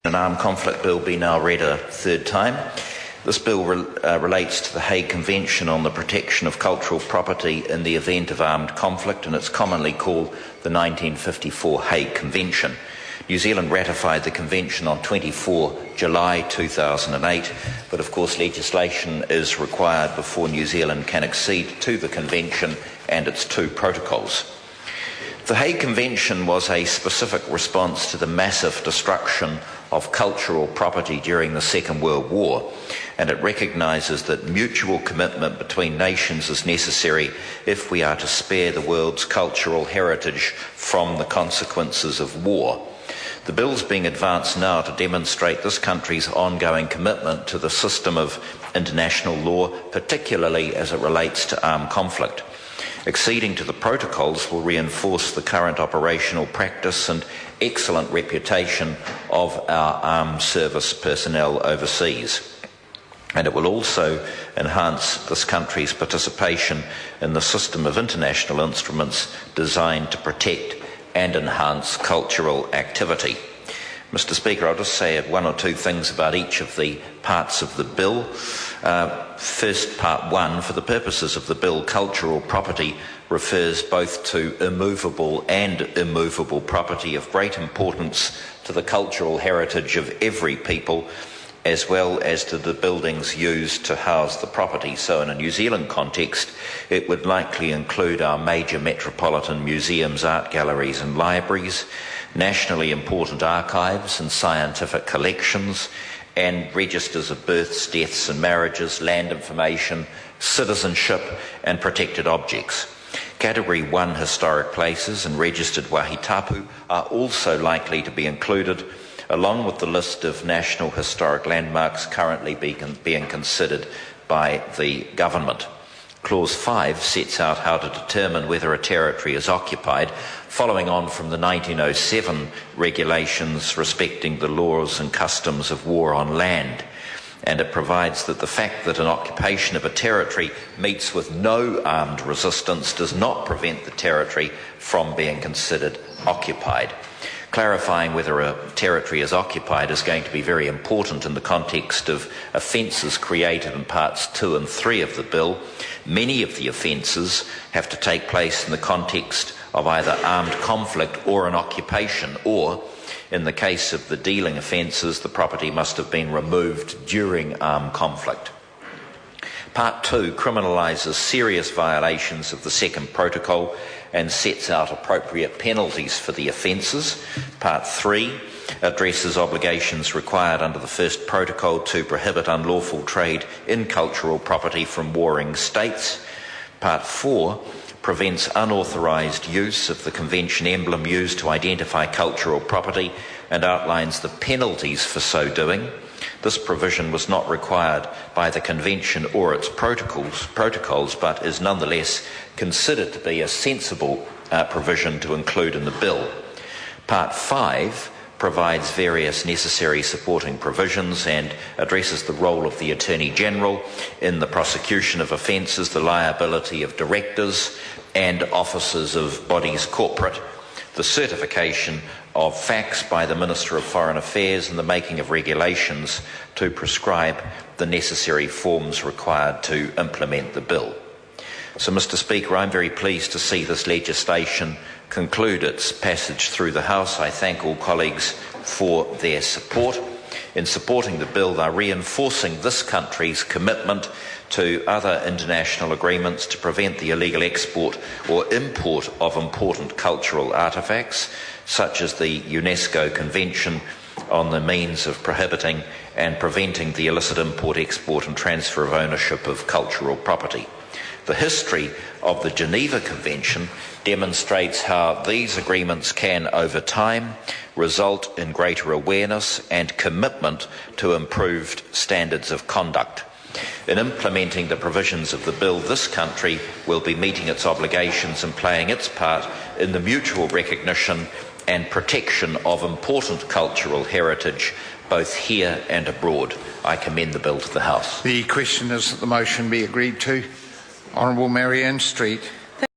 An armed conflict bill be now read a third time. This bill relates to the Hague Convention on the Protection of Cultural Property in the Event of Armed Conflict, and it's commonly called the 1954 Hague Convention. New Zealand ratified the convention on 24 July 2008, but of course legislation is required before New Zealand can accede to the convention and its two protocols. The Hague Convention was a specific response to the massive destruction of cultural property during the Second World War, and it recognises that mutual commitment between nations is necessary if we are to spare the world's cultural heritage from the consequences of war. The bill is being advanced now to demonstrate this country's ongoing commitment to the system of international law, particularly as it relates to armed conflict. Acceding to the protocols will reinforce the current operational practice and excellent reputation of our armed service personnel overseas. And it will also enhance this country's participation in the system of international instruments designed to protect and enhance cultural activity. Mr. Speaker, I'll just say one or two things about each of the parts of the bill. First, part one, for the purposes of the bill, cultural property refers both to immovable and immovable property of great importance to the cultural heritage of every people, as well as to the buildings used to house the property. So in a New Zealand context, it would likely include our major metropolitan museums, art galleries and libraries, nationally important archives and scientific collections, and registers of births, deaths and marriages, land information, citizenship and protected objects. Category 1 historic places and registered wāhi tapu are also likely to be included, along with the list of national historic landmarks currently being considered by the government. Clause 5 sets out how to determine whether a territory is occupied, following on from the 1907 regulations respecting the laws and customs of war on land. And it provides that the fact that an occupation of a territory meets with no armed resistance does not prevent the territory from being considered occupied. Clarifying whether a territory is occupied is going to be very important in the context of offences created in parts 2 and 3 of the bill. Many of the offences have to take place in the context of either armed conflict or an occupation, or in the case of the dealing offences, the property must have been removed during armed conflict. Part 2 criminalises serious violations of the second protocol and sets out appropriate penalties for the offences. Part 3 addresses obligations required under the first protocol to prohibit unlawful trade in cultural property from warring states. Part 4 prevents unauthorised use of the convention emblem used to identify cultural property and outlines the penalties for so doing. This provision was not required by the convention or its protocols, but is nonetheless considered to be a sensible provision to include in the bill. Part 5 provides various necessary supporting provisions and addresses the role of the Attorney-General in the prosecution of offences, the liability of directors and officers of bodies corporate, the certification of facts by the Minister of Foreign Affairs, and the making of regulations to prescribe the necessary forms required to implement the bill. So, Mr. Speaker, I'm very pleased to see this legislation conclude its passage through the House. I thank all colleagues for their support. In supporting the bill, they're reinforcing this country's commitment to other international agreements to prevent the illegal export or import of important cultural artefacts, such as the UNESCO Convention on the means of prohibiting and preventing the illicit import, export and transfer of ownership of cultural property. The history of the Geneva Convention demonstrates how these agreements can, over time, result in greater awareness and commitment to improved standards of conduct. In implementing the provisions of the bill, this country will be meeting its obligations and playing its part in the mutual recognition and protection of important cultural heritage, both here and abroad. I commend the bill to the House. The question is that the motion be agreed to. Honourable Marianne Street.